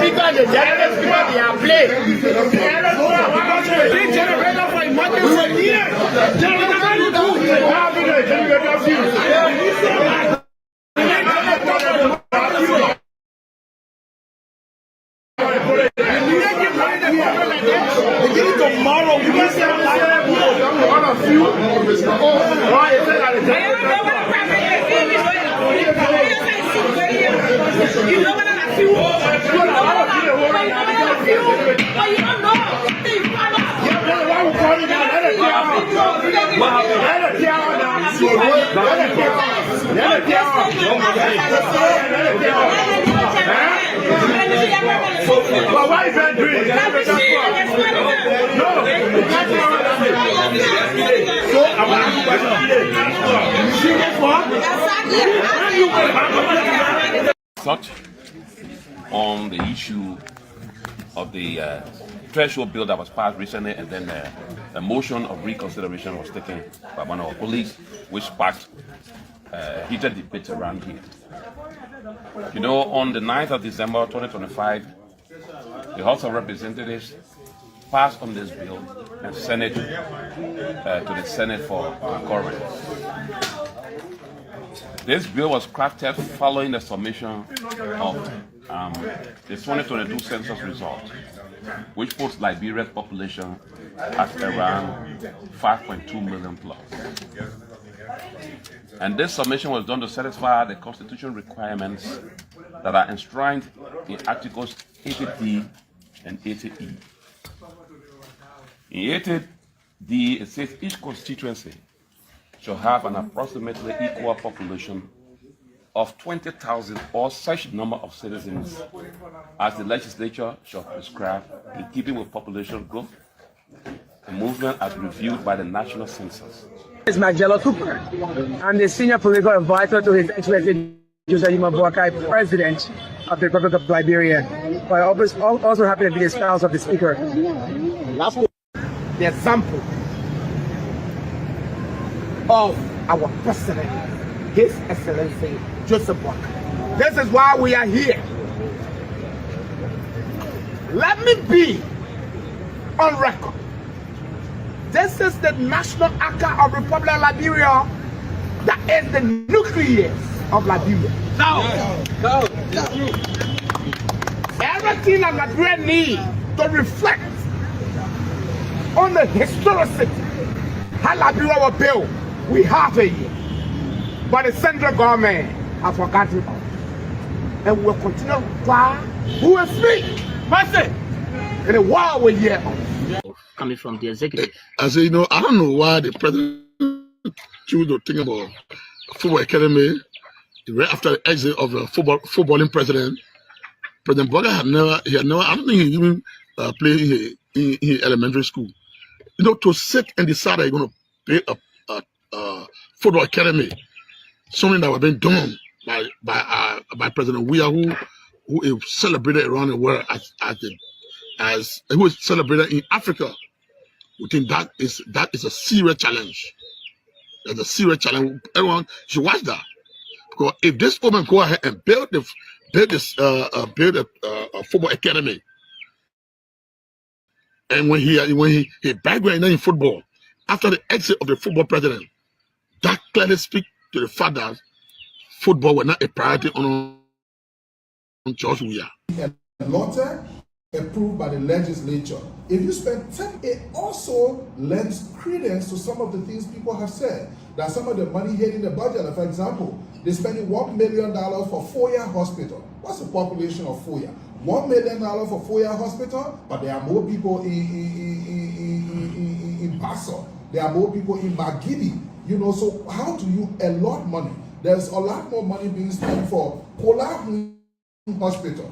speaker, the general speaker, they are playing. Tomorrow, we can say all of you. You know what I feel? But you don't know. But why is that doing? Touch on the issue of the threshold bill that was passed recently, and then a motion of reconsideration was taken by one of our colleagues, which sparked heated debate around here. You know, on the 9th of December 2025, the House of Representatives passed on this bill and sent it to the Senate for concurrence. This bill was crafted following the submission of the 2022 census result, which puts Liberia's population at around 5.2 million plus. And this submission was done to satisfy the constitutional requirements that are enshrined in Articles 80D and 80E. In 80D, it says each constituency shall have an approximately equal population of 20,000 or such number of citizens as the legislature shall prescribe in keeping with population growth, a movement as reviewed by the National Census. It's Magella Cooper. I'm the senior political advisor to His Excellency Joseph Boakai, President of the Republic of Liberia. But I'm also happy to be the spouse of the Speaker. The example of our President, His Excellency Joseph Boakai. This is why we are here. Let me be on record. This is the national anchor of the Republic of Liberia. That is the nucleus of Liberia. No. Everything that Liberia needs to reflect on the historicity how Liberia was built, we have it here. But the central government has forgotten about it. And we will continue while who will speak. Mercy. And the world will hear us. Coming from the executive. I say, I don't know why the president choose to think about football academy right after the exit of the footballing president. President Boakai had never, I don't think he even played in elementary school. To sit and decide that you're going to play a football academy, something that was being done by President Weah, who is celebrated around the world as who is celebrated in Africa. We think that is a serious challenge. That's a serious challenge. Everyone should watch that, because if this woman go ahead and build a football academy, and when he background in football after the exit of the football president, that clearly speaks to the fact that football was not a priority on George Weah. Approved by the legislature. If you spend time, it also lends credence to some of the things people have said. That some of the money hitting the budget, for example, they're spending $1 million for Foya Hospital. What's the population of Foya? $1 million for Foya Hospital, but there are more people in Basso. There are more people in Magidi. So how do you allot money? There's a lot more money being spent for Kola Hospital.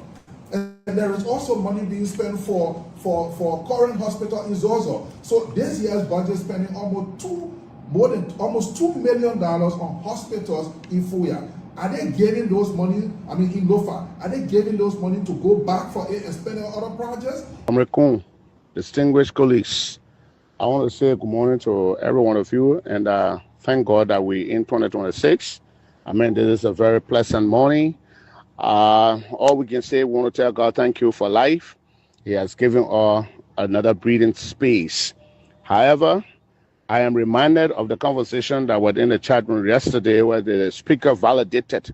And there is also money being spent for current hospital in Zozo. So this year's budget spending almost $2 million on hospitals in Foya. Are they giving those money, in Lofa, are they giving those money to go back for it and spend on other projects? American, distinguished colleagues, I want to say good morning to every one of you, and thank God that we're in 2026. This is a very pleasant morning. All we can say, we want to tell God thank you for life. He has given us another breathing space. However, I am reminded of the conversation that was in the chat room yesterday where the speaker validated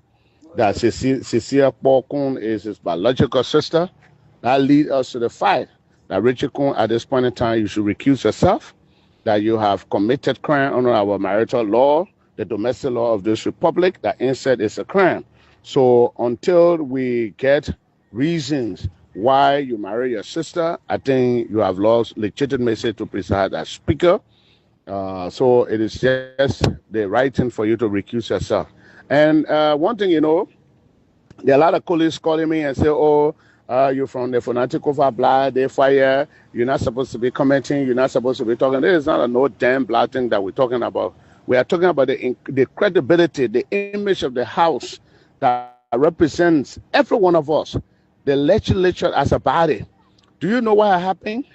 that Cecilia Bokun is his biological sister. That leads us to the fact that Richard Kun, at this point in time, you should recuse yourself, that you have committed crime under our marital law, the domestic law of this republic, that incest is a crime. So until we get reasons why you marry your sister, I think you have lost legitimacy to preside as speaker. So it is just the right thing for you to recuse yourself. And one thing, there are a lot of colleagues calling me and say, oh, you're from the fanatic over blood, they fire, you're not supposed to be commenting, you're not supposed to be talking. There is not a no damn blood thing that we're talking about. We are talking about the credibility, the image of the house that represents every one of us, the legislature as a body. Do you know what happened?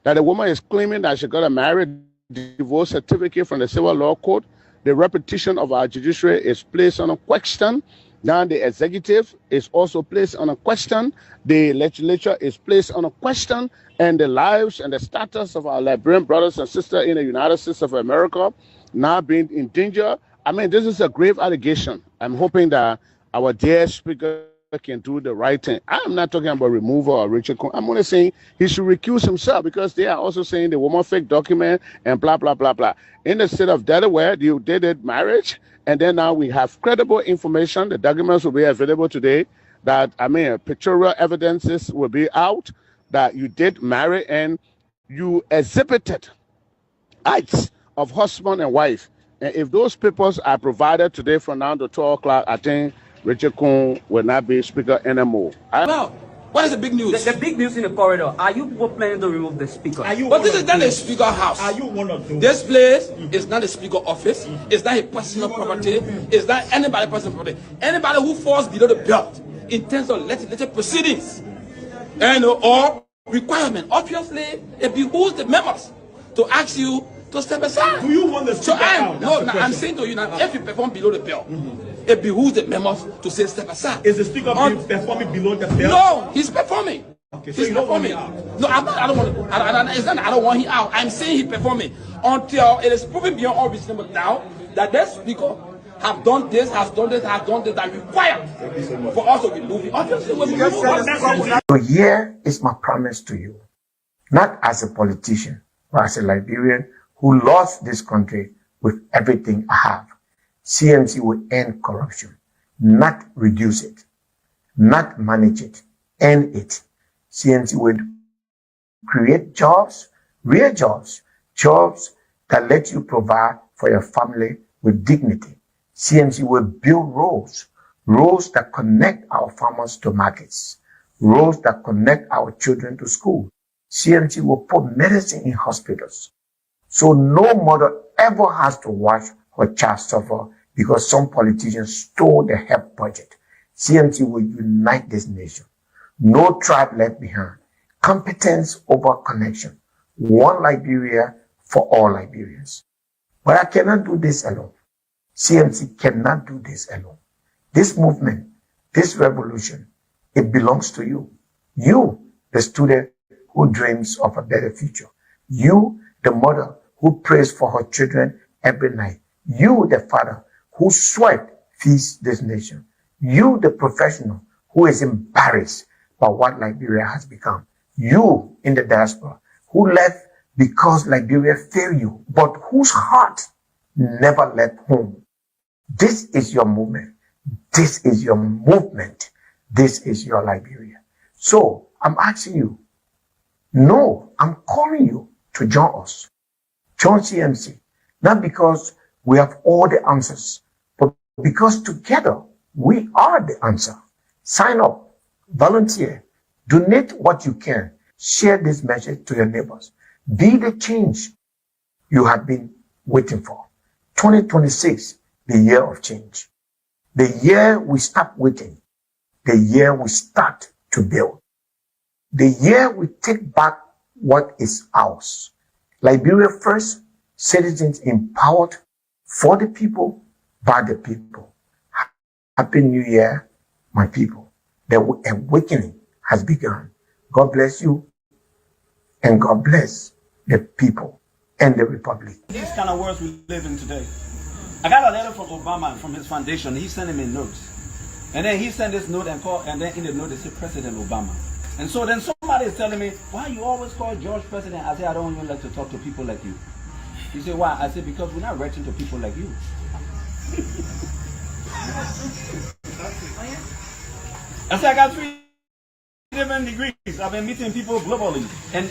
That a woman is claiming that she got a marriage divorce certificate from the civil law court. The reputation of our judiciary is placed on a question. Now the executive is also placed on a question. The legislature is placed on a question, and the lives and the status of our Liberian brothers and sisters in the United States of America now being in danger. I mean, this is a grave allegation. I'm hoping that our dear speaker can do the right thing. I'm not talking about removal or Richard Kun. I'm only saying he should recuse himself, because they are also saying the woman fake document and blah, blah, blah, blah. In the state of Delaware, you did it marriage, and then now we have credible information. The documents will be available today that, pictorial evidences will be out that you did marry and you exhibited acts of husband and wife. And if those papers are provided today from now to 12 o'clock, I think Richard Kun will not be speaker anymore. Well, what is the big news? The big news in the corridor. Are you both planning to remove the speaker? But this is not a speaker house. Are you one of those? This place is not a speaker office. It's not a personal property. It's not anybody's personal property. Anybody who falls below the belt in terms of legislative proceedings or requirement, obviously it behooves the members to ask you to step aside. Do you want the speaker out? No, I'm saying to you now, if you perform below the belt, it behooves the members to say step aside. Is the speaker performing below the belt? No, he's performing. Okay, so he's you don't want performing. him out. No, I'm not. I don't want. It's not that I don't want him out. I'm saying he's performing until it is proven beyond all reasonable doubt that this speaker have done this, has done this, that required for us to remove it. Obviously, we remove it. So here is my promise to you, not as a politician, but as a Liberian who loves this country with everything I have. CMC will end corruption, not reduce it, not manage it, end it. CMC will create jobs, real jobs, jobs that let you provide for your family with dignity. CMC will build roads that connect our farmers to markets, roads that connect our children to school. CMC will put medicine in hospitals, so no mother ever has to watch her child suffer because some politicians stole the health budget. CMC will unite this nation. No tribe left behind. Competence over connection. One Liberia for all Liberians. But I cannot do this alone. CMC cannot do this alone. This movement, this revolution, it belongs to you. You, the student who dreams of a better future. You, the mother who prays for her children every night. You, the father whose sweat feeds this nation. You, the professional who is embarrassed by what Liberia has become. You, in the diaspora, who left because Liberia failed you, but whose heart never left home. This is your movement. This is your movement. This is your Liberia. So, I'm asking you, no, I'm calling you to join us. Join CMC. Not because we have all the answers, but because together we are the answer. Sign up, volunteer, donate what you can, share this message to your neighbors. Be the change you have been waiting for. 2026, the year of change. The year we stop waiting. The year we start to build. The year we take back what is ours. Liberia first, citizens empowered for the people, by the people. Happy New Year, my people. The awakening has begun. God bless you, and God bless the people and the republic. These kind of words we live in today. I got a letter from Obama from his foundation. He sent me notes, and then he sent this note and then in the note they said President Obama. And so then somebody is telling me, why you always call George president? I said, I don't even like to talk to people like you. He said, why? I said, because we're not writing to people like you. I said, I got 3 different degrees. I've been meeting people globally. And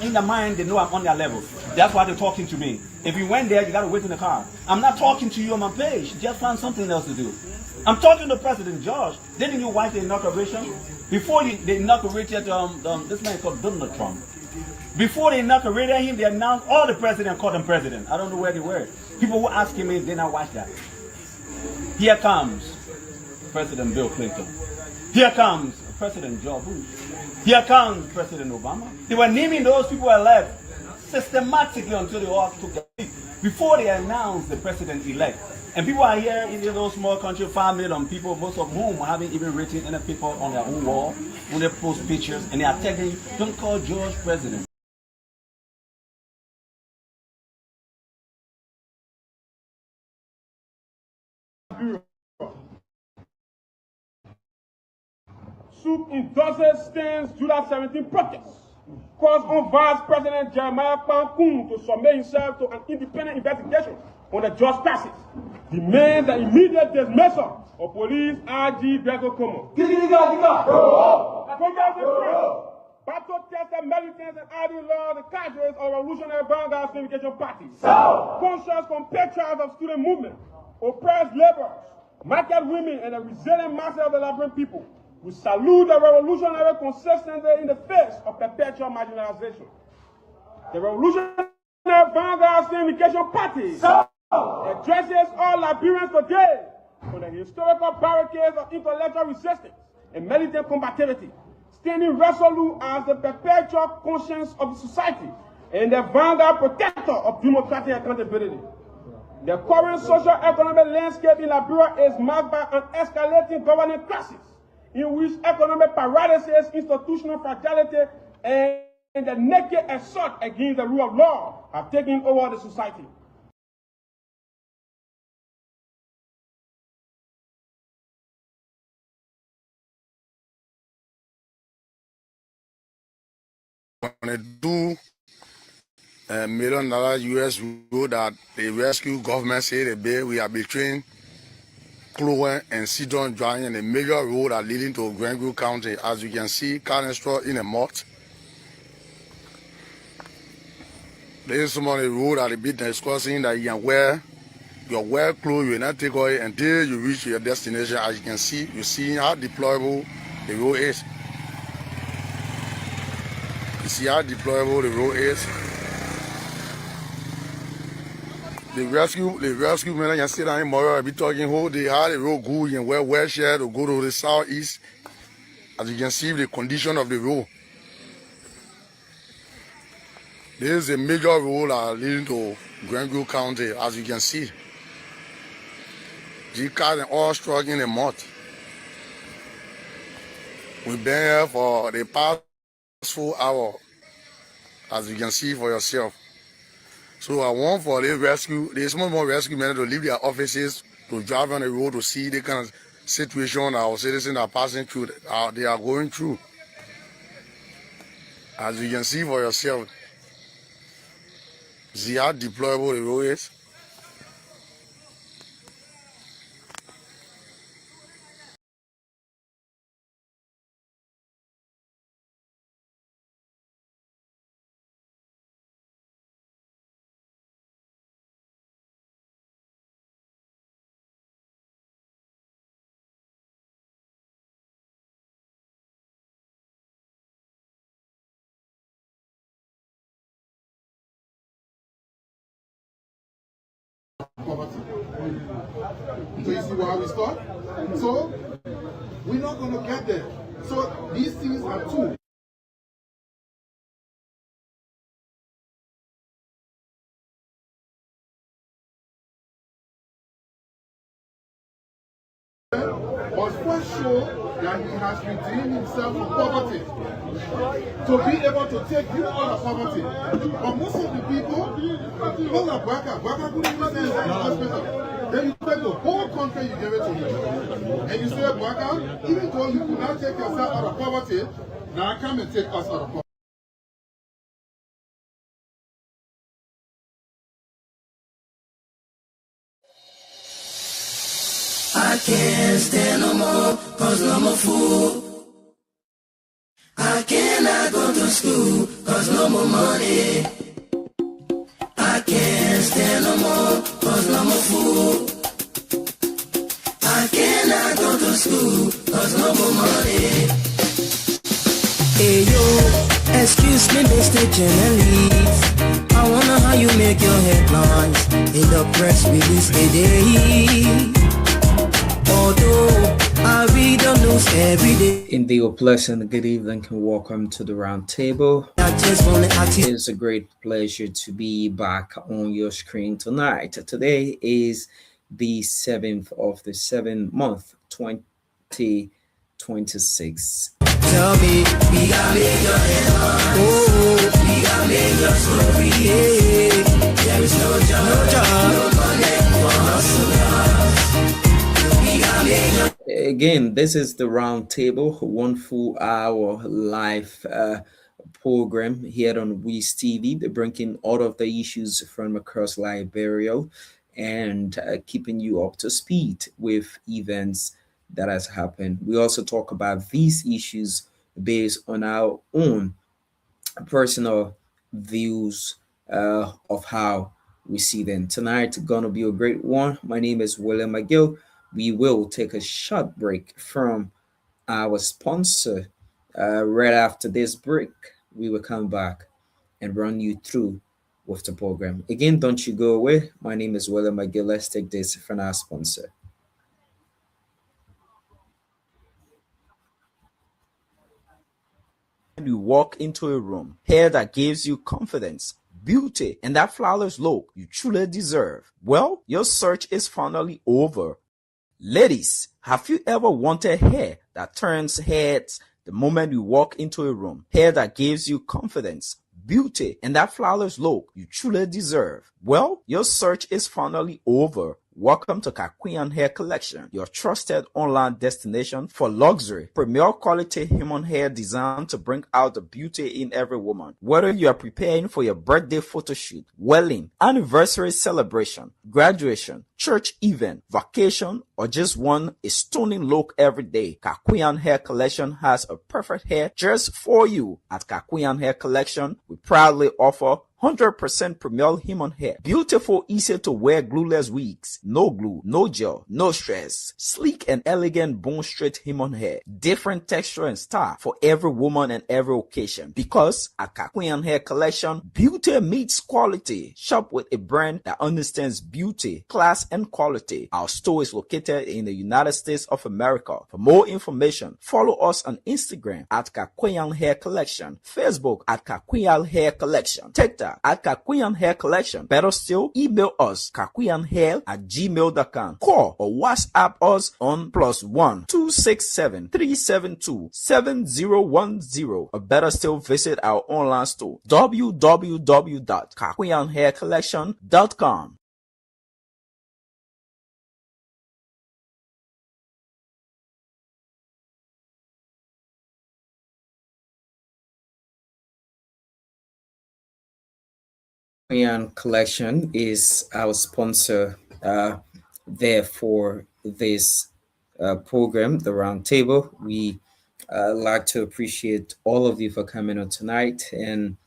in the mind, they know I'm on their level. That's why they're talking to me. If you went there, you got to wait in the car. I'm not talking to you on my page. Just find something else to do. I'm talking to President George. Didn't you watch the inauguration? Before they inaugurated this man called Donald Trump. Before they inaugurated him, they announced all the presidents called him president. I don't know where they were. People were asking me, did not watch that. Here comes President Bill Clinton. Here comes President George Bush. Here comes President Obama. They were naming those people elect systematically until they all took the seat before they announced the president-elect. And people are here in those small countries, 5 million people, most of whom haven't even written any paper on their own wall, when they post pictures, and they are telling you, don't call George president. Soup endorses Stan's July 17 protest, calls on Vice President Jeremiah Pankun to submit himself to an independent investigation on the just passes, demands the immediate dismissal of police IG Greco Como. Battle-tested militants and ID laws and cadres of Revolutionary Vanguard Syndication Party, conscious compatriots of student movement, oppressed laborers, market women, and the resilient masses of the Liberian people. We salute the revolutionary consistency in the face of perpetual marginalization. The Revolutionary Vanguard Syndication Party addresses all Liberians today on the historical barricades of intellectual resistance and militant combativity, standing resolute as the perpetual conscience of the society and the vanguard protector of democratic accountability. The current socio-economic landscape in Liberia is marked by an escalating governing crisis, in which economic paralysis, institutional fragility, and the naked assault against the rule of law have taken over the society. On a $2 million US road that the rescue government say they build, we are between Chloe and Sidon Drive, and the major road are leading to Grangru County. As you can see, canister in a mud. There is some on the road that the bit discussing that you can wear your wear clothes, you will not take away until you reach your destination. As you can see, you see how deployable the road is. You see how deployable the road is. The rescue men can sit down in Moro, be talking whole day how the road go and where share to go to the southeast. As you can see the condition of the road. This is a major road leading to Grangru County, as you can see. G-cars and all struck in the mud. We've been here for the past 4 hours, as you can see for yourself. So I want for the rescue, there's some more rescue men to leave their offices to drive on the road to see the kind of situation our citizens are passing through, they are going through. As you can see for yourself, see how deployable the road is. Poverty. So you see why we start? So we're not going to get there. So these things are two. But first show that he has redeemed himself from poverty to be able to take you out of poverty. But most of the people, hold up, Baka couldn't even send him to the hospital. Then you take the whole country, you give it to him. And you say, Baka, even though you could not take yourself out of poverty, now come and take us out of poverty. I can't stand no more, cause I'm a fool. I cannot go to school, cause no more money. I can't stand no more, cause I'm a fool. I cannot go to school, cause no more money. Hey yo, excuse me Mr. Journalist, I wonder how you make your headlines in the press release today. Although I read the news every day. Indeed, a pleasant good evening and welcome to the round table. It's a great pleasure to be back on your screen tonight. Today is the 7th of the 7th month, 2026. Tell me, we got major headlines. Oh, we got major story. Yeah. There is no job, no money for hustlers. Again, this is the round table, 1 full hour live program here on Wizz TV. They're bringing all of the issues from across Liberia and keeping you up to speed with events that has happened. We also talk about these issues based on our own personal views of how we see them. Tonight, gonna be a great one. My name is William McGill. We will take a short break from our sponsor. Right after this break, we will come back and run you through with the program. Again, don't you go away. My name is William McGill. Let's take this from our sponsor. When you walk into a room, hair that gives you confidence, beauty, and that flawless look you truly deserve, well, your search is finally over. Ladies, have you ever wanted hair that turns heads the moment you walk into a room? Hair that gives you confidence, beauty, and that flawless look you truly deserve? Well, your search is finally over. Welcome to Kakuyan Hair Collection, your trusted online destination for luxury, premier quality human hair designed to bring out the beauty in every woman. Whether you are preparing for your birthday photo shoot, wedding, anniversary celebration, graduation, church event, vacation, or just want a stunning look every day, Kakuyan Hair Collection has a perfect hair just for you. At Kakuyan Hair Collection, we proudly offer 100% premier human hair. Beautiful, easy to wear glueless wigs. No glue, no gel, no stress. Sleek and elegant bone straight human hair. Different texture and style for every woman and every occasion. Because at Kakuyan Hair Collection, beauty meets quality. Shop with a brand that understands beauty, class, and quality. Our store is located in the United States of America. For more information, follow us on Instagram at Kakuyan Hair Collection, Facebook at Kakuyan Hair Collection, TikTok at Kakuyan Hair Collection. Better still, email us kakuyanhair@gmail.com. Call or WhatsApp us on +1 267 372 7010. Or better still, visit our online store www.kakuyanhaircollection.com. Collection is our sponsor there for this program, the Roundtable. We like to appreciate all of you for coming on tonight. And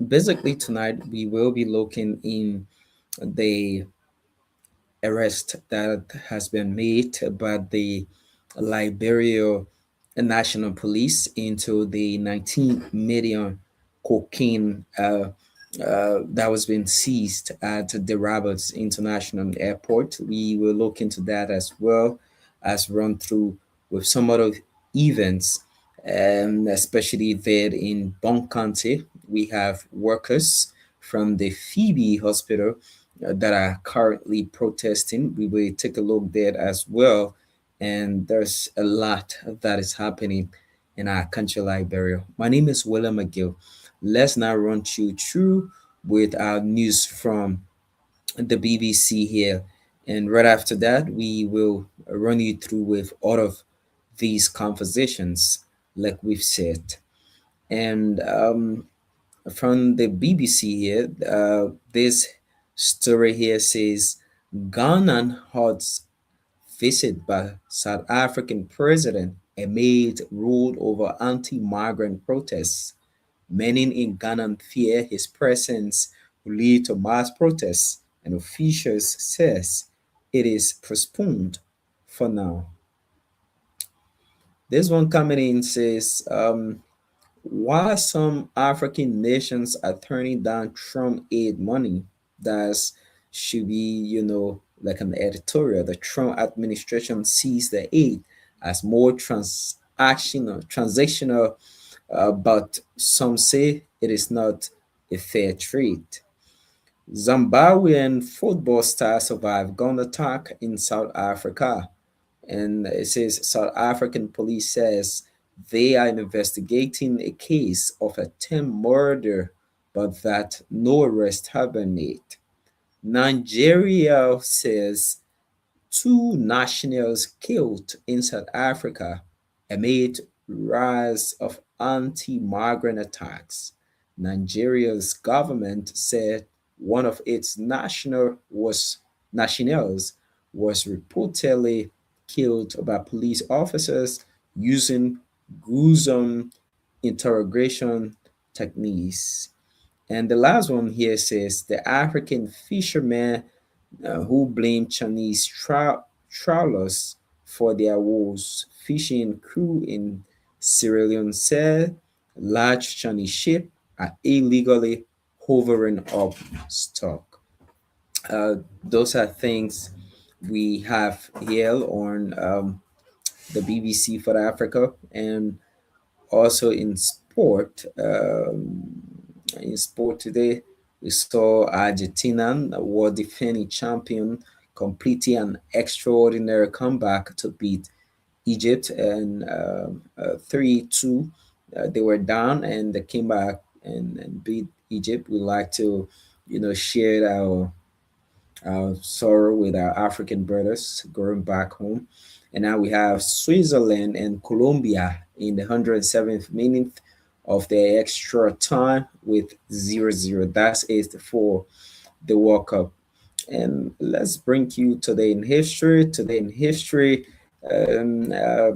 basically tonight we will be looking in the arrest that has been made by the Liberia National Police into the 19 million cocaine that was being seized at the Roberts International Airport. We will look into that as well as run through with some other events, especially there in Bon County. We have workers from the Phoebe Hospital that are currently protesting. We will take a look there as well and there's a lot that is happening in our country, Liberia. My name is William McGill. Let's now run you through with our news from the BBC here. And right after that, we will run you through with all of these conversations, like we've said. And from the BBC here, this story here says Ghana holds visit by South African President amid ruled over anti-migrant protests. Many in Ghana fear his presence will lead to mass protests, and officials says it is postponed for now. This one coming in says, why some African nations are turning down Trump aid money. That should be, like an editorial. The Trump administration sees the aid as more transactional, but some say it is not a fair trade. Zimbabwean football star survived gun attack in South Africa. And it says South African police says they are investigating a case of attempt murder, but that no arrests have been made. Nigeria says two nationals killed in South Africa amid rise of anti-migrant attacks. Nigeria's government said one of its nationals was reportedly killed by police officers using gruesome interrogation techniques. And the last one here says the African fishermen who blame Chinese trawlers for their woes. Fishing crew in Sierra Leone said large Chinese ships are illegally hovering up stock. Those are things we have here on the BBC for Africa, and also in sport today, we saw Argentina, a world defending champion, completing an extraordinary comeback to beat Egypt and 3-2. They were down and they came back and beat Egypt. We like to, share our sorrow with our African brothers going back home. And now we have Switzerland and Colombia in the 107th minute of their extra time with 0-0. That's it for the World Cup. And let's bring you today in history. Today in history, um, uh,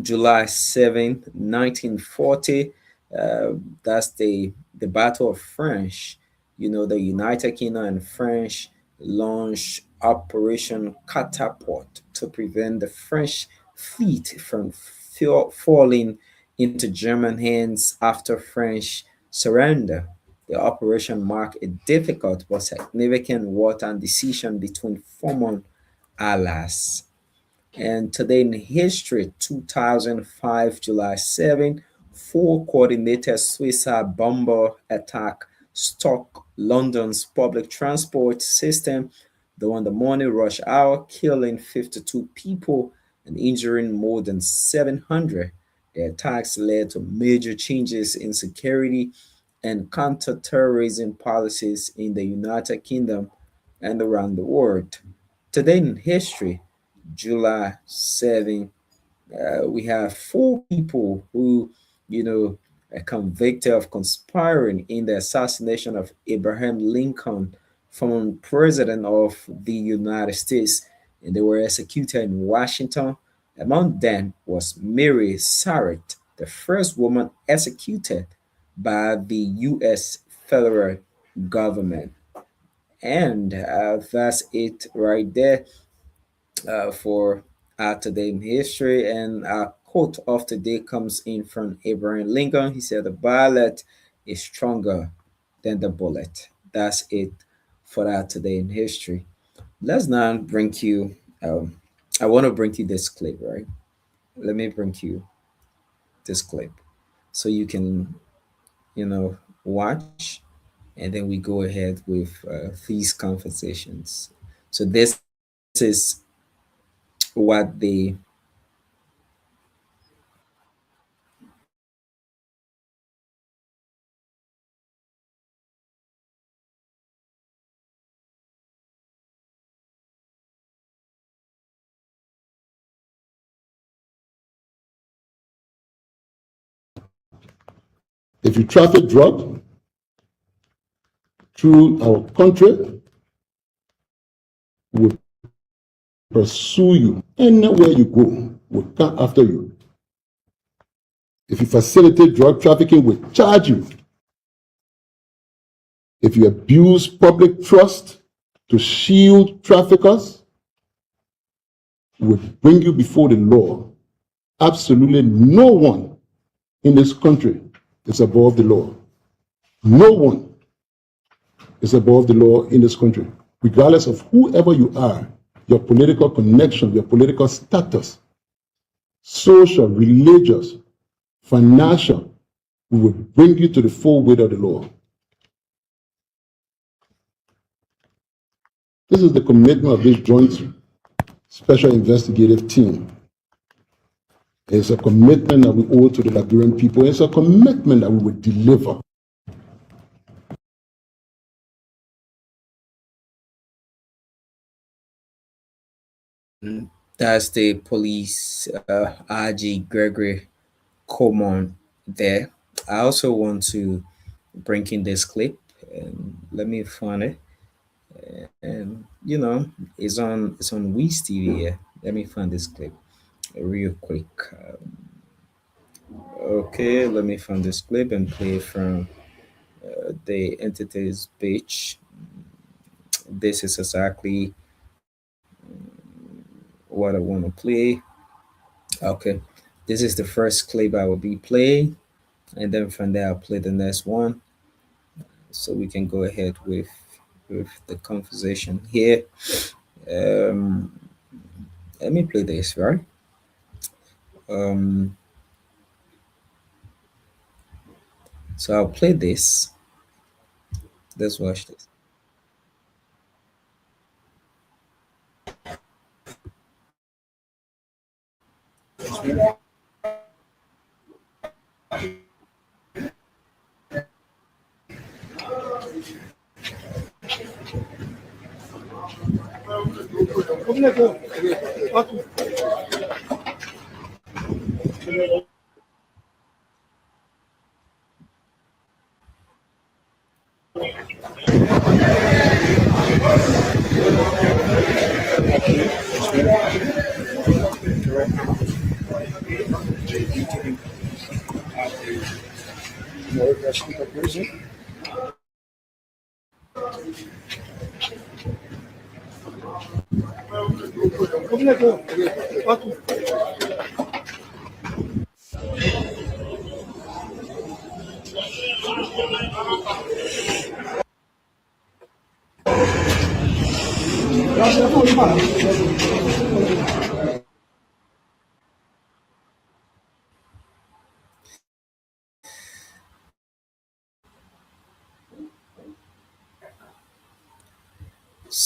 July 7th, 1940. That's the Battle of France. The United Kingdom and French launched Operation Catapult to prevent the French fleet from falling into German hands after French surrender. The operation marked a difficult but significant wartime decision between former allies. And today in history, 2005, July 4, coordinated suicide bomber attack struck London's public transport system during the morning rush hour, killing 52 people and injuring more than 700. The attacks led to major changes in security and counterterrorism policies in the United Kingdom and around the world. Today in history, July 7, we have four people who, are convicted of conspiring in the assassination of Abraham Lincoln, former president of the United States, and they were executed in Washington. Among them was Mary Sarett, the first woman executed by the U.S. federal government. And that's it right there for today in history. And our quote of the day comes in from Abraham Lincoln. He said, "The ballot is stronger than the bullet." That's it for that today in history. Let's now bring you, I want to bring you this clip, right? Let me bring you this clip so you can, watch, and then we go ahead with these conversations. So this is what they If you traffic drug through our country, we will pursue you. Anywhere you go, we'll come after you. If you facilitate drug trafficking, we'll charge you. If you abuse public trust to shield traffickers, we'll bring you before the law. Absolutely no one in this country is above the law. No one is above the law in this country, regardless of whoever you are, your political connection, your political status, social, religious, financial. We will bring you to the full weight of the law. This is the commitment of this joint special investigative team. It's a commitment that we owe to the Liberian people. It's a commitment that we will deliver. That's the police RG Gregory Coleman there. I also want to bring in this clip. Let me find it. And it's on Wizz TV here. Let me find this clip real quick. Okay, let me find this clip and play from the entity's page. This is exactly what I want to play. Okay, this is the first clip I will be playing, and then from there I'll play the next one, so we can go ahead with the conversation here. Um, let me play this, right? Um, so I'll play this. Let's watch this.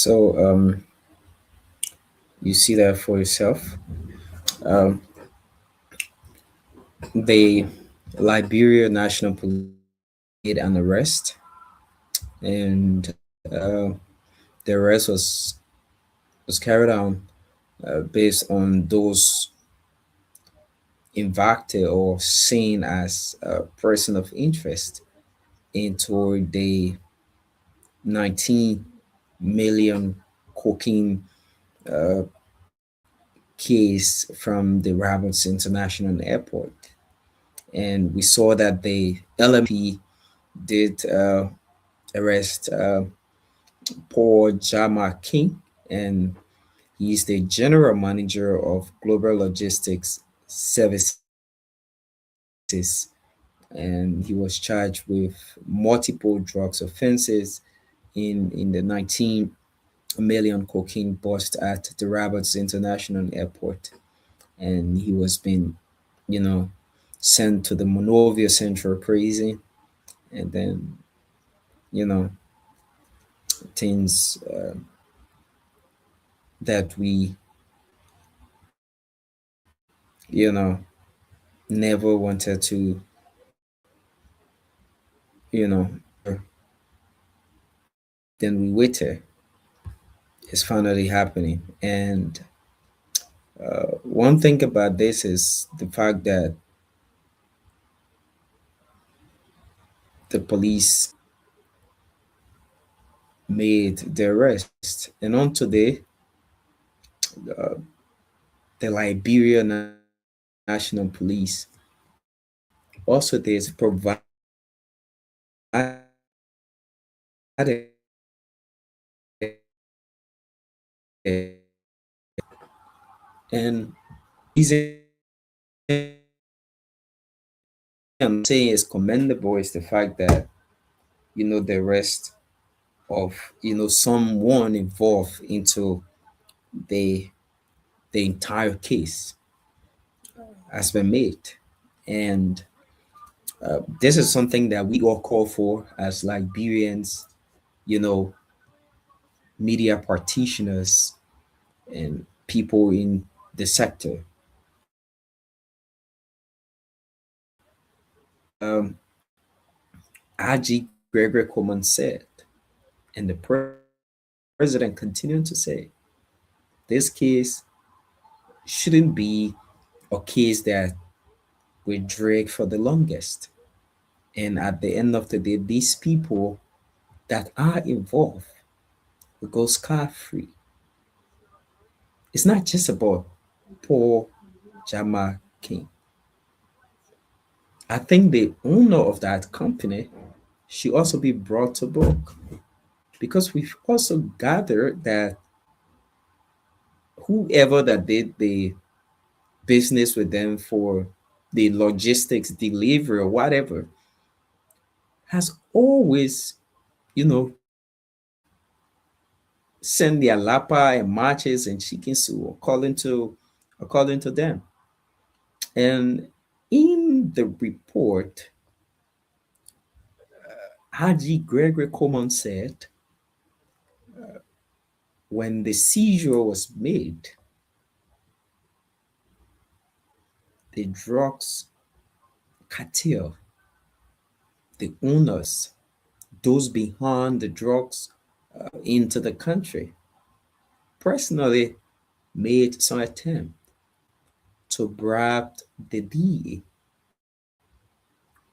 So you see that for yourself. Um, the Liberia National Police made an arrest, and uh, the arrest was carried out based on those invited or seen as a person of interest into the 19 million cocaine uh, case from the Rabbits International Airport. And we saw that the LMP did arrest Paul Jama King, and he's the general manager of Global Logistics Services, and he was charged with multiple drugs offenses in the 19 million cocaine bust at the Rabbits International Airport, and he was being, you know, sent to the Monrovia Central Prison, and then, you know, things that we you know, never wanted to, you know, then we waited. It's finally happening. And one thing about this is the fact that the police made the arrest. And on today, the Liberia National Police also did provide and reason I'm saying is commendable is the fact that the arrest of someone involved into the entire case has been made. And this is something that we all call for as Liberians, you know, media practitioners and people in the sector. Um, RG Gregory Coleman said, and the president continued to say, this case shouldn't be a case that will drag for the longest. And at the end of the day, these people that are involved will go scot free. It's not just about poor Jama King. I think the owner of that company should also be brought to book because we've also gathered that whoever that did the business with them for the logistics delivery or whatever has always, you know, send their lapa and matches and chicken soup according to them. And in the report, Haji Gregory Coleman said when the seizure was made, the drugs cartel, the owners, those behind the drugs into the country, personally made some attempt to bribe the DA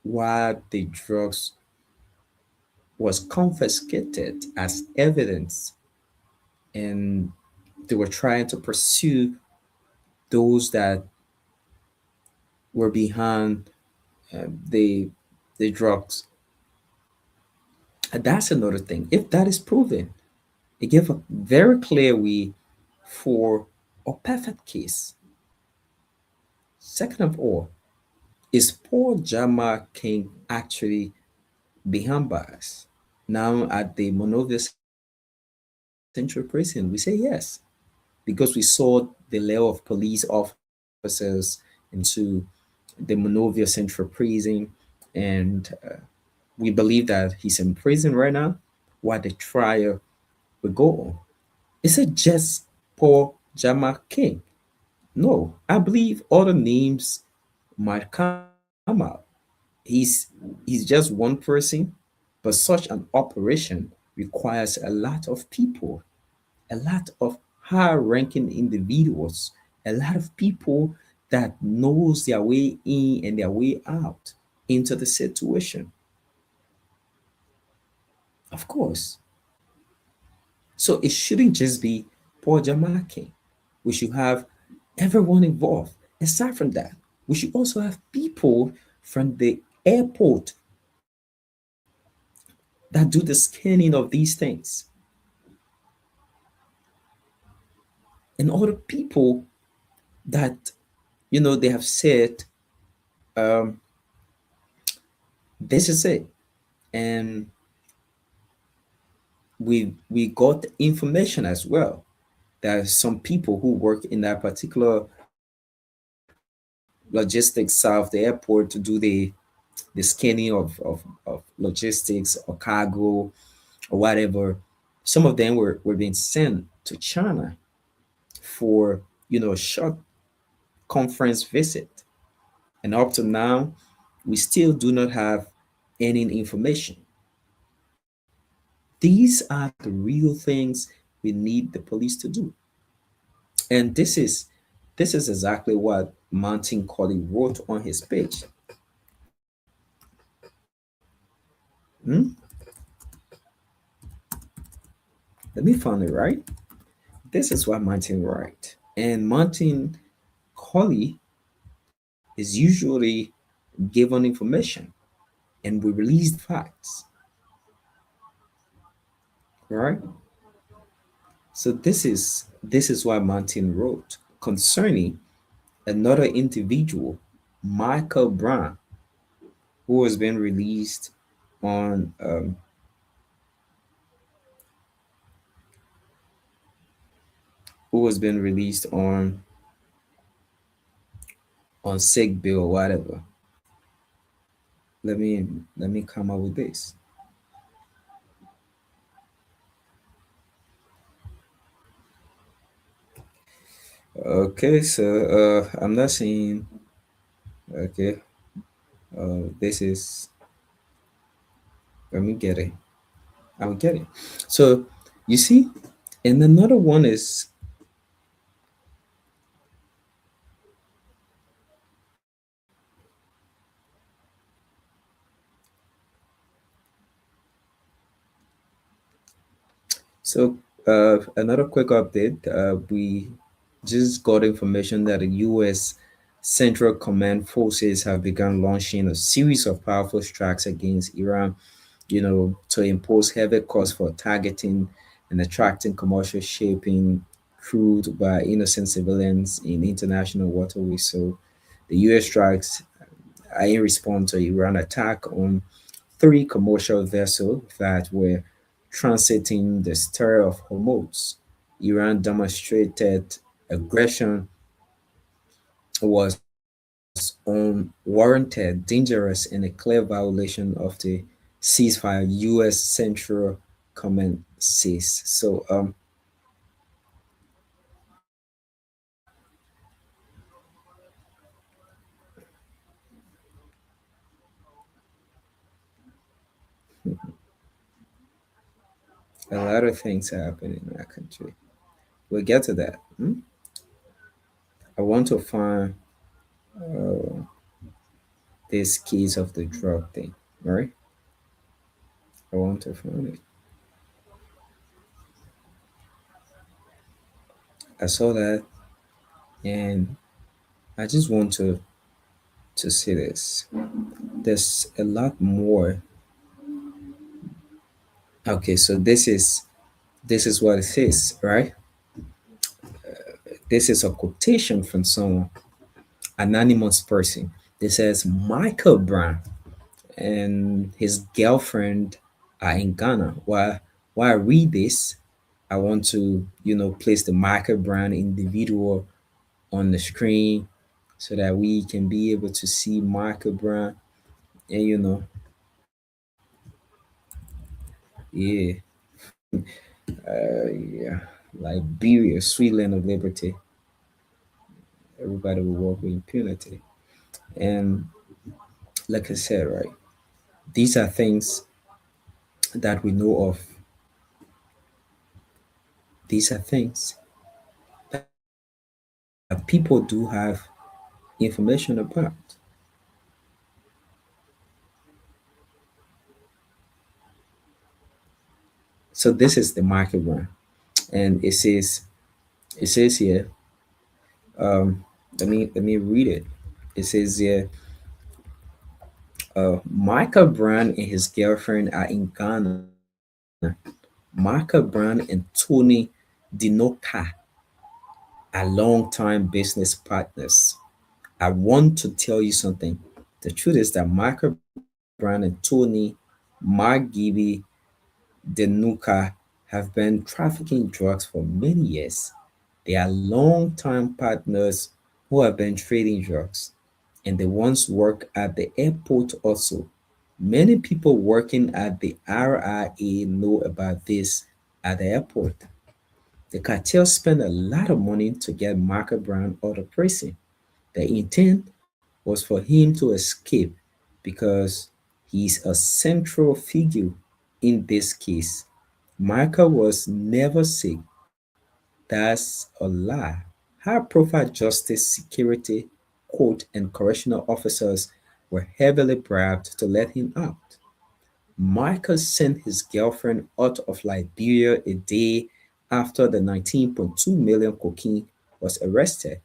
while the drugs was confiscated as evidence, and they were trying to pursue those that were behind the drugs. And that's another thing. If that is proven, it gives a very clear way for a perfect case. Second of all, is Paul Jama King actually behind bars? Now at the Monrovia Central Prison, we say yes, because we saw the level of police officers into the Monrovia Central Prison, and we believe that he's in prison right now while the trial will go on. Is it just Paul Jama King? No, I believe other names might come out. He's he's just one person, but such an operation requires a lot of people, a lot of high-ranking individuals, a lot of people that knows their way in and their way out into the situation. Of course. So it shouldn't just be Paul Jamake. We should have everyone involved. Aside from that, we should also have people from the airport that do the scanning of these things. And other people that, they have said, um, this is it. And we got information as well. There are some people who work in that particular logistics side of the airport to do the scanning of logistics or cargo or whatever. Some of them were being sent to China for a short conference visit. And up to now, we still do not have any information. These are the real things we need the police to do. And this is exactly what Martin Colley wrote on his page. Hmm? Let me find it right. This is what Martin wrote. And Martin Colley is usually given information and we release facts. Right? So this is what Martin wrote concerning another individual, Michael Brown, who has been released on who has been released on sick bill or whatever. Let me come up with this. Okay, so I'm not seeing. Okay, this is. Let me get it. I'll get it. So you see, and another one is so another quick update. We just got information that the U.S. Central Command forces have begun launching a series of powerful strikes against Iran, to impose heavy costs for targeting and attracting commercial shipping crude by innocent civilians in international waterways. So the U.S. strikes are in response to Iran attack on three commercial vessels that were transiting the Strait of Hormuz. Iran demonstrated aggression was unwarranted, dangerous, and a clear violation of the ceasefire, U.S. Central Command says. So, a lot of things happen in our country. We'll get to that. I want to find this case of the drug thing, right? I want to find it. I saw that, and I just want to see this. There's a lot more. Okay, so this is what it says, right? This is a quotation from someone, anonymous person. This says Michael Brown and his girlfriend are in Ghana. While I read this, I want to, place the Michael Brown individual on the screen so that we can be able to see Michael Brown. And yeah, yeah, Liberia, sweet land of liberty. Everybody will walk with impunity. And like I said, right, these are things that we know of. These are things that people do have information about. So this is the market one, and it says here. Let me read it. It says here, Michael Brown and his girlfriend are in Ghana. Michael Brown and Tony Dinoka are longtime business partners. I want to tell you something. The truth is that Michael Brown and Tony Margibi Denuka have been trafficking drugs for many years. They are longtime partners who have been trading drugs, and they once worked at the airport also. Many people working at the RIA know about this at the airport. The cartel spent a lot of money to get Michael Brown out of prison. The intent was for him to escape because he's a central figure in this case. Michael was never sick. That's a lie. High profile justice, security, court, and correctional officers were heavily bribed to let him out. Michael sent his girlfriend out of Liberia a day after the 19.2 million cocaine was arrested.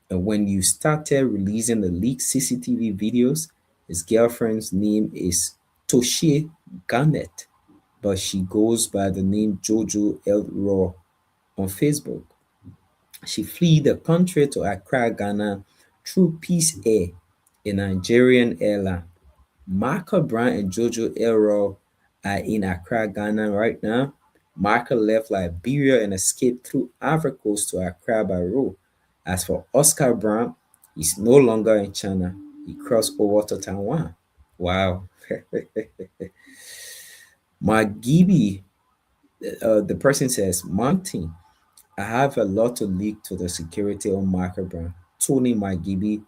And when you started releasing the leaked CCTV videos, his girlfriend's name is Toshie Garnett, but she goes by the name Jojo Elroy on Facebook. She fled the country to Accra, Ghana through Peace Air, a Nigerian airline. Michael Brown and Jojo Elroy are in Accra, Ghana right now. Michael left Liberia and escaped through Ivory Coast to Accra by road. As for Oscar Brown, he's no longer in China. He crossed over to Taiwan. Wow. Magibi, the person says, Mountain, I have a lot to leak to the security on Michael Brown, Tony Magibi,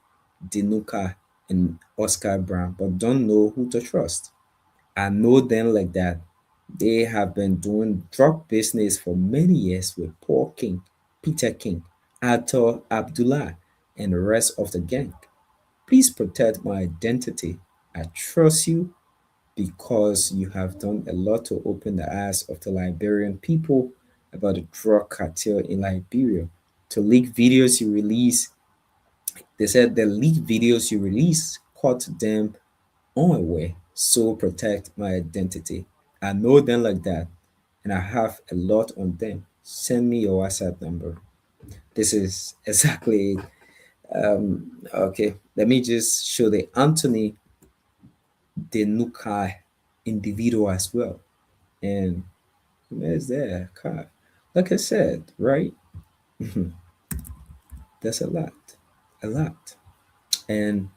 Dinuka, and Oscar Brown, but don't know who to trust. I know them like that. They have been doing drug business for many years with Paul King, Peter King, Arthur Abdullah, and the rest of the gang. Please protect my identity. I trust you because you have done a lot to open the eyes of the Liberian people about the drug cartel in Liberia. To leak videos you release, they said the leaked videos you release caught them unaware. So protect my identity. I know them like that, and I have a lot on them. Send me your WhatsApp number. This is exactly it. Okay, let me just show the Anthony Denukai individual as well. And where's that car? Like I said, right? That's a lot. A lot. And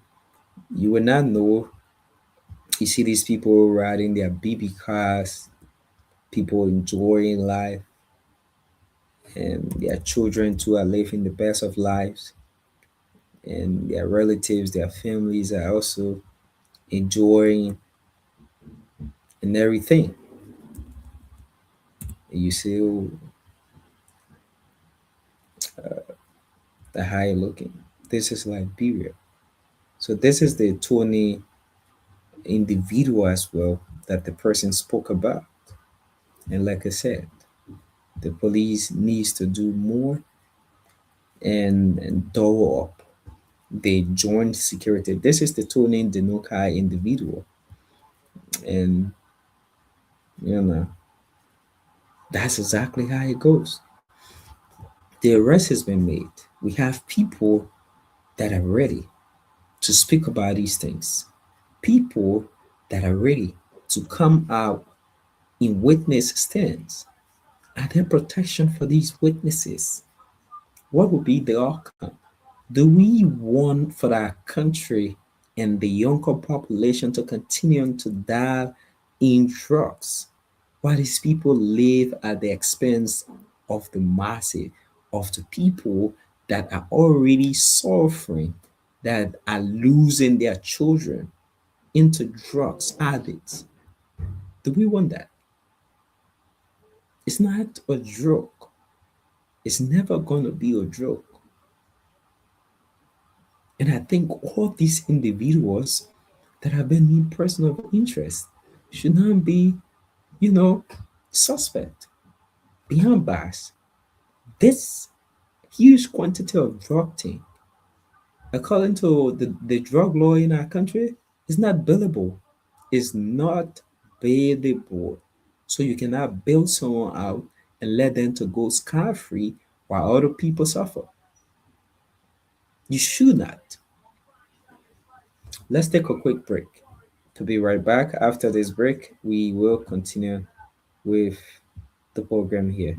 you will not know. You see these people riding their BB cars, people enjoying life, and their children too are living the best of lives, and their relatives, their families are also enjoying and everything. And you see the high looking. This is Liberia. So this is the Tony individual as well that the person spoke about. And like I said, the police needs to do more and double up. They joined security. This is the Tony Denokai individual. And you know, that's exactly how it goes. The arrest has been made. We have people that are ready to speak about these things. People that are ready to come out in witness stands. Are there protection for these witnesses? What will be the outcome? Do we want for our country and the younger population to continue to die in drugs while these people live at the expense of the massive, of the people that are already suffering, that are losing their children into drugs addicts? Do we want that? It's not a joke. It's never going to be a joke. And I think all these individuals that have been in person of interest should not be, suspect, beyond bias. This huge quantity of drug thing, according to the drug law in our country, is not billable. It's not bailable. So you cannot bail someone out and let them to go scot-free while other people suffer. You should not. Let's take a quick break. To be right back after this break, we will continue with the program here.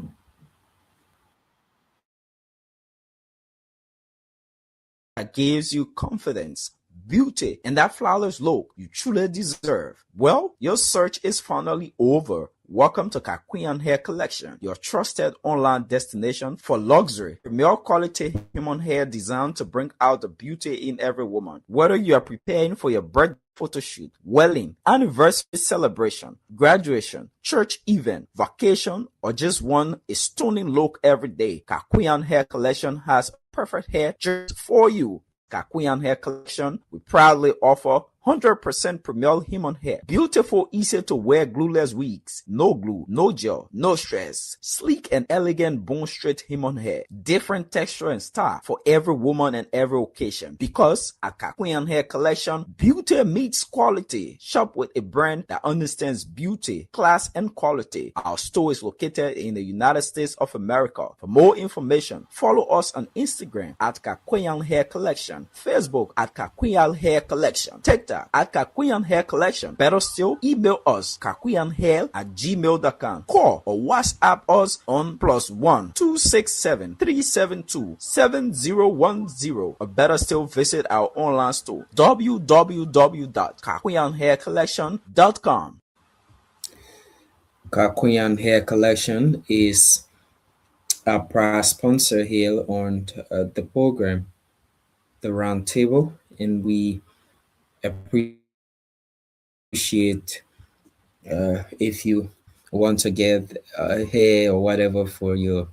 That gives you confidence, beauty, and that flawless look you truly deserve. Well, your search is finally over. Welcome to Kakuyan Hair Collection, your trusted online destination for luxury, premier quality human hair designed to bring out the beauty in every woman. Whether you are preparing for your birthday photo shoot, wedding, anniversary celebration, graduation, church event, vacation, or just want a stunning look every day, Kakuyan Hair Collection has perfect hair just for you. Kakuyan Hair Collection, we proudly offer 100% premier human hair. Beautiful, easy to wear glueless wigs. No glue, no gel, no stress. Sleek and elegant bone straight human hair. Different texture and style for every woman and every occasion. Because at Kakuyan Hair Collection, beauty meets quality. Shop with a brand that understands beauty, class, and quality. Our store is located in the United States of America. For more information, follow us on Instagram at Kakuyan Hair Collection, Facebook at Kakuyan Hair Collection, TikTok at Kakuyan Hair Collection. Better still, email us kakuyanhair@gmail.com. Call or WhatsApp us on +1 267 372 7010. Or better still, visit our online store www.kakuyanhaircollection.com. Kakuyan Hair Collection is a proud sponsor here on the program, the Roundtable, and we appreciate if you want to get hair or whatever for your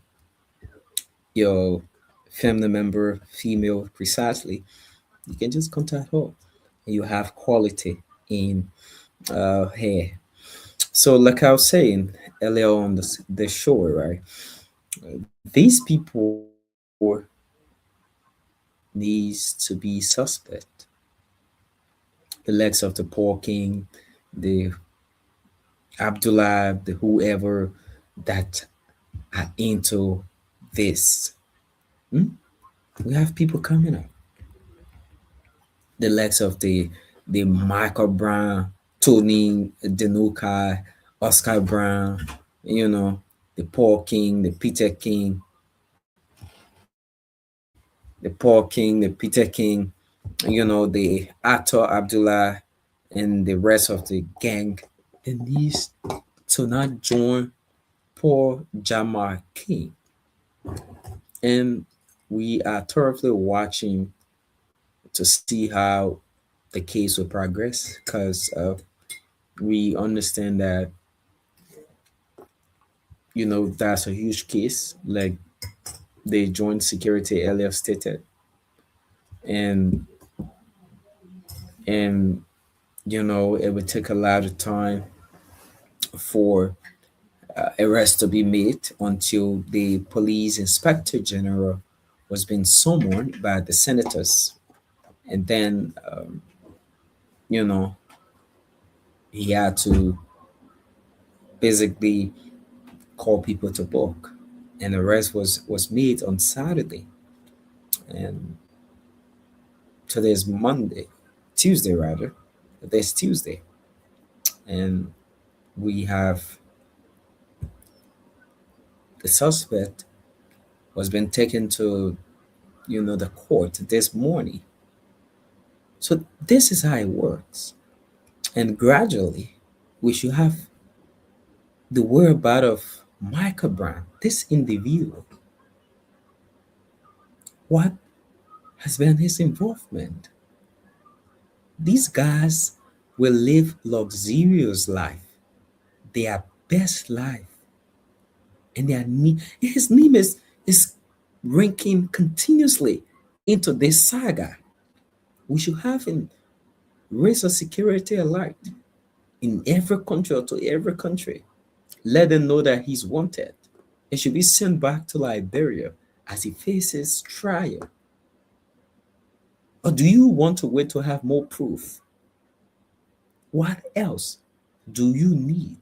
family member, female precisely, you can just contact her. You have quality in hair. So, like I was saying earlier on the show, right? These people needs to be suspect. The legs of the poor king, the Abdullah, the whoever that are into this. We have people coming up. The likes of the Michael Brown, Tony Denuka, Oscar Brown, the Paul King, the Peter King, the Peter King, the Ato Abdullah and the rest of the gang. They need to not join Paul Jamar King. And we are thoroughly watching to see how the case will progress, because we understand that that's a huge case, like the joint security earlier stated, and it would take a lot of time for arrest to be made until the police inspector general was being summoned by the senators, and then he had to basically call people to book, and arrest was made on Saturday, and today's Tuesday rather. Today's Tuesday, and we have the suspect was been taken to the court this morning. So this is how it works, and gradually we should have the whereabouts of Michael Brown, this individual. What has been his involvement? These guys will live luxurious life, their best life, and his name is ranking continuously into this saga. We should have him raise a security alert in every country or to every country. Let them know that he's wanted. He should be sent back to Liberia as he faces trial. Or do you want to wait to have more proof? What else do you need?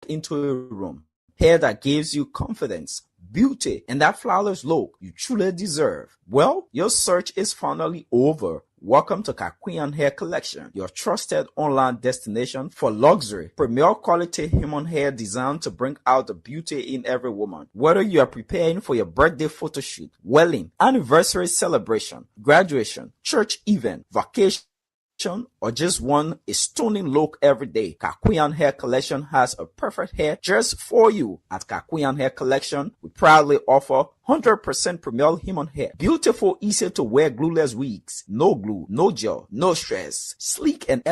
into a room. Hair that gives you confidence, beauty, and that flawless look you truly deserve. Well, your search is finally over. Welcome to Kakuyan Hair Collection, your trusted online destination for luxury, premier quality human hair designed to bring out the beauty in every woman. Whether you are preparing for your birthday photo shoot, wedding, anniversary celebration, graduation, church event, vacation, or just want a stunning look every day, Kakuyan Hair Collection has a perfect hair just for you. At Kakuyan Hair Collection, we proudly offer 100% premier human hair. Beautiful, easy to wear glueless wigs. No glue, no gel, no stress. Sleek and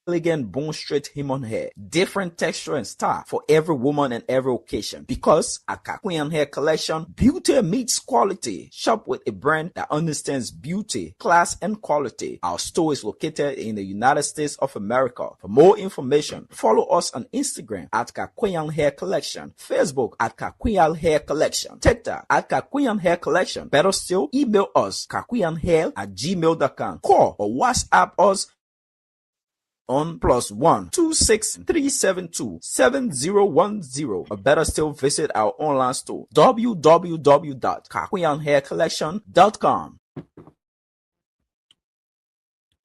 elegant bone straight human hair, different texture and style for every woman and every occasion. Because at Kakuyan Hair Collection, beauty meets quality. Shop with a brand that understands beauty, class, and quality. Our store is located in the United States of America. For more information, follow us on Instagram at Kakuyan Hair Collection, Facebook at Kakuyan Hair Collection, TikTok at Kakuyan Hair Collection. Better still, email us kakuyanhair@gmail.com. Call or WhatsApp us on +1 26372 7010, or better still visit our online store www.kakuyanhaircollection.com.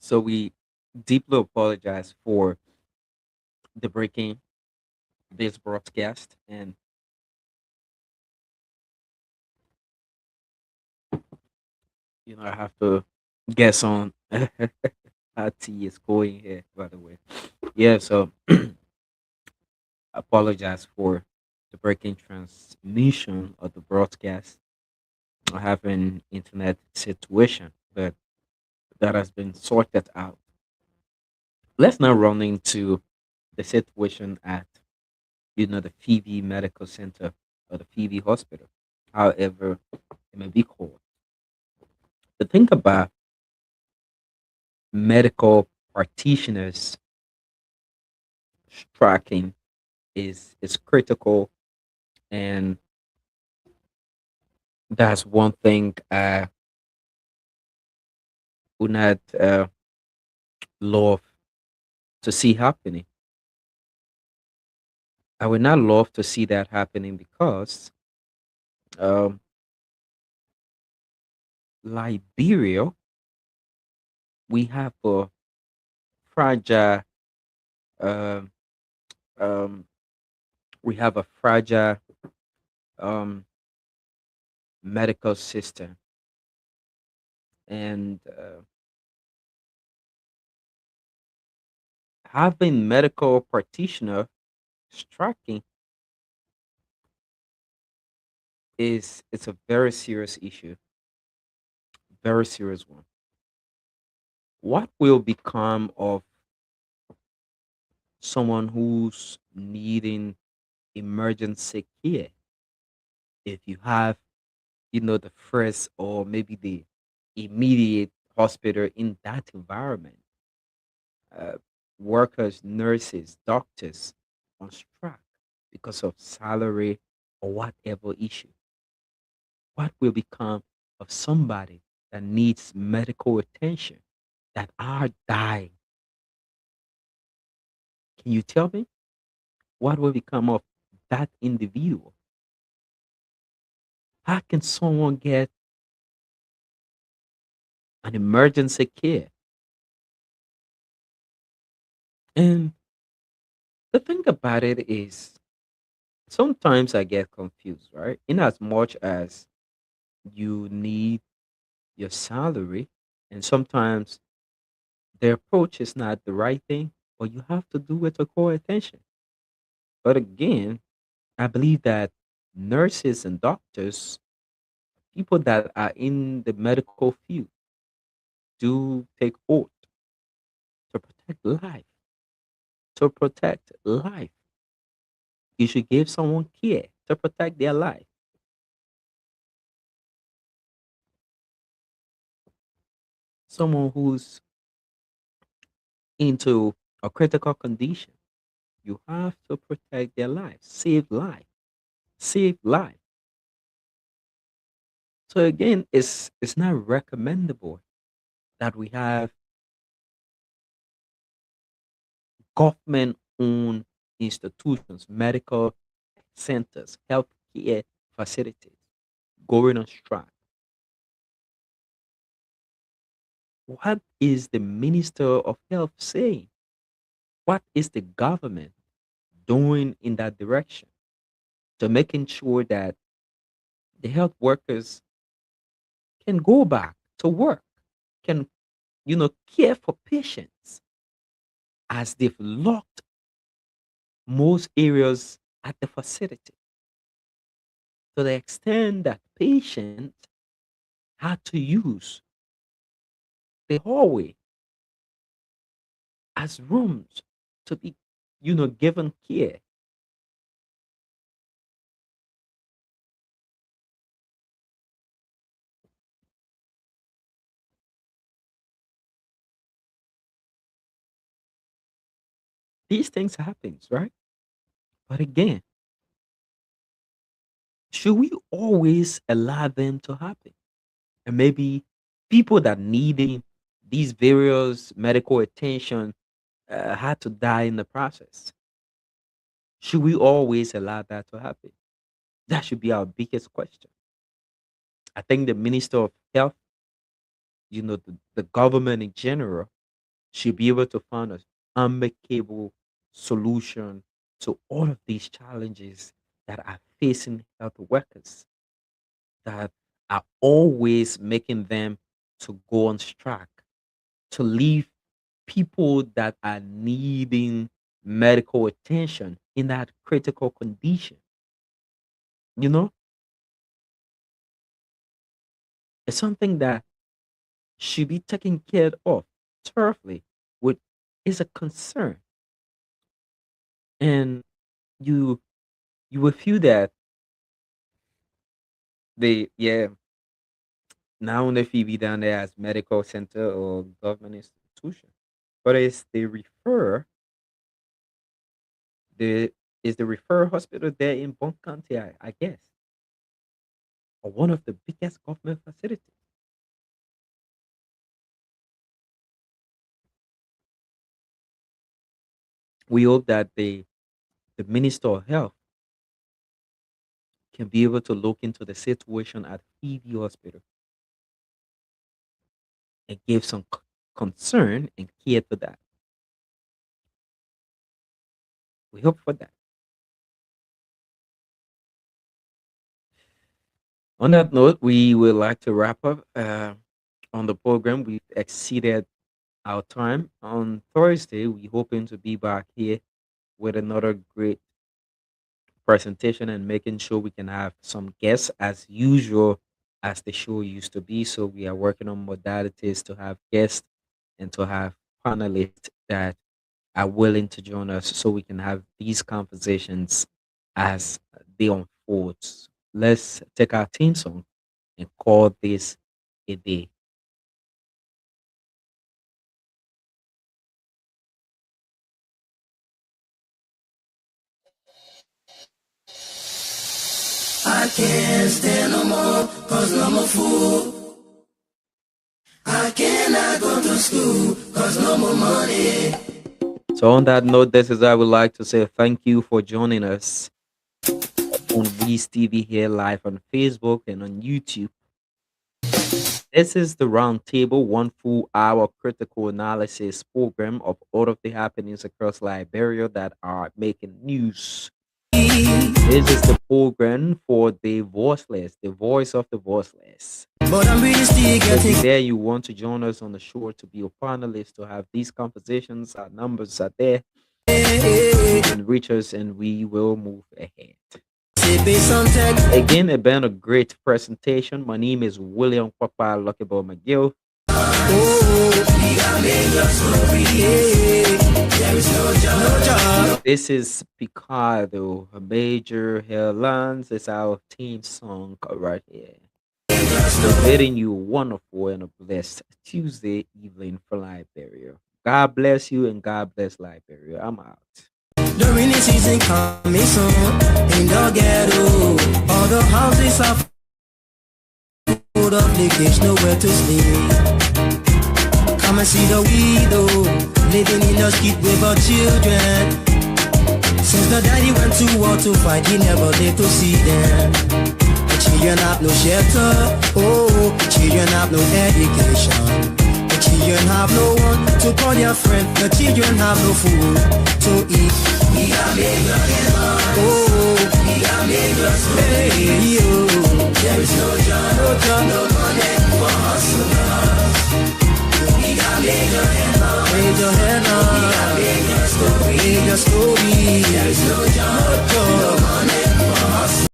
So we deeply apologize for the breaking this broadcast, and I have to guess on how tea is going here, by the way. Yeah, so apologize for the breaking transmission of the broadcast. I have an internet situation, but that has been sorted out. Let's now run into the situation at the Phoebe Medical Center or the Phoebe Hospital, however it may be called. The thing about medical practitioners striking is critical, and that's one thing I would not love to see happening. I would not love to see that happening because um, Liberia, we have a fragile, um, um, we have a fragile um, medical system, and having medical practitioner striking it's a very serious issue, very serious one. What will become of someone who's needing emergency care if you have, the first or maybe the immediate hospital in that environment? Uh, Workers, nurses, doctors on strike because of salary or whatever issue. What will become of somebody that needs medical attention that are dying? Can you tell me what will become of that individual? How can someone get an emergency care? And the thing about it is, sometimes I get confused, right? In as much as you need your salary, and sometimes the approach is not the right thing, but you have to do it to call attention. But again, I believe that nurses and doctors, people that are in the medical field, do take oath to protect life. To protect life, you should give someone care to protect their life. Someone who's into a critical condition, you have to protect their life, save life, save life. So again, it's not recommendable that we have government-owned institutions, medical centers, healthcare facilities going on strike. What is the Minister of Health saying? What is the government doing in that direction to making sure that the health workers can go back to work, can care for patients as they've locked most areas at the facility to the extent that patients had to use the hallway as rooms to be, given care. These things happens, right? But again, should we always allow them to happen? And maybe people that needing these various medical attention had to die in the process. Should we always allow that to happen? That should be our biggest question. I think the Minister of Health, the government in general, should be able to find an amicable solution to all of these challenges that are facing health workers, that are always making them to go on strike, to leave people that are needing medical attention in that critical condition. You know, it's something that should be taken care of thoroughly, with is a concern. And you will feel that they now only be down there as medical center or government institution, but it's the referral hospital there in Bon County, I guess, or one of the biggest government facilities. We hope that the Minister of Health can be able to look into the situation at Phoebe Hospital and give some concern and care to that. We hope for that. On that note, we would like to wrap up on the program. We've exceeded our time. On Thursday, we're hoping to be back here with another great presentation and making sure we can have some guests as usual as the show used to be. So we are working on modalities to have guests and to have panelists that are willing to join us so we can have these conversations as they unfold. Let's take our theme song and call this a day. I can't stand no more, cause I'm a fool. I cannot go to school, cause no more money. So on that note, this is I would like to say thank you for joining us on Wizz TV here live on Facebook and on YouTube. This is the Roundtable, 1 full hour critical analysis program of all of the happenings across Liberia that are making news. This is the program for the voiceless, the voice of the voiceless. But I'm really still getting there. You want to join us on the show to be a panelist, to have these conversations. Our numbers are there. You can reach us and we will move ahead. Again, it's been a great presentation. My name is William Papa Luckybo McGill. This is Picardo, a Major Airlines. It's our theme song right here. So bidding you a wonderful and a blessed Tuesday evening for Liberia. God bless you and God bless Liberia. I'm out. The rainy season coming soon in the ghetto. All the houses are full of leakage, nowhere to sleep. Come and see the widow living in the street with her children. Since the daddy went to war to fight, he never lived to see them. The children have no shelter, oh, the children have no education. The children have no one to call their friend. The children have no food to eat. We are oh, we are hey, oh. There is no job, no money for hustlers. We are raise your hand up. Raise your story. There is no job, no money for hustlers.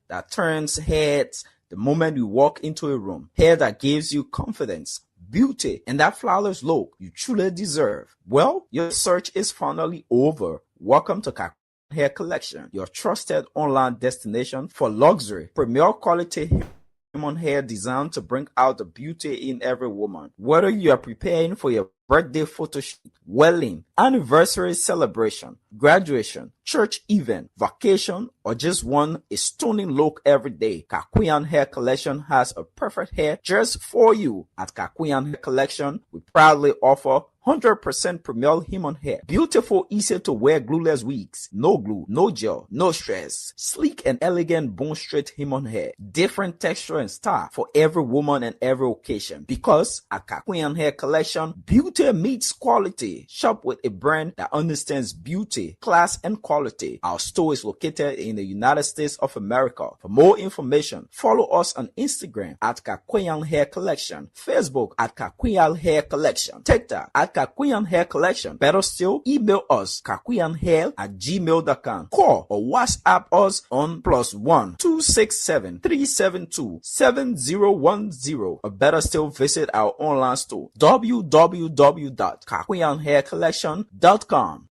That turns heads the moment you walk into a room. Hair that gives you confidence, beauty, and that flawless look you truly deserve. Well, your search is finally over. Welcome to Kakuyan Hair Collection, your trusted online destination for luxury, premier quality human hair designed to bring out the beauty in every woman. Whether you are preparing for your birthday photo shoot, wedding, anniversary celebration, graduation, church event, vacation, or just want a stunning look every day, Kakuyan Hair Collection has a perfect hair just for you. At Kakuyan Hair Collection, we proudly offer 100% premier human hair. Beautiful, easy to wear glueless wigs. No glue, no gel, no stress. Sleek and elegant bone straight human hair. Different texture and style for every woman and every occasion. Because at Kakuyan Hair Collection, beauty meets quality. Shop with a brand that understands beauty, class, and quality. Our store is located in the United States of America. For more information, follow us on Instagram at Kakuyan Hair Collection, Facebook at Kakuyan Hair Collection, TikTok at Kakuyan Hair Collection. Better still, email us kakuyanhair@gmail.com. Call or WhatsApp us on +1 267 372 7010. Or better still, visit our online store www.kakuyanhaircollection.com.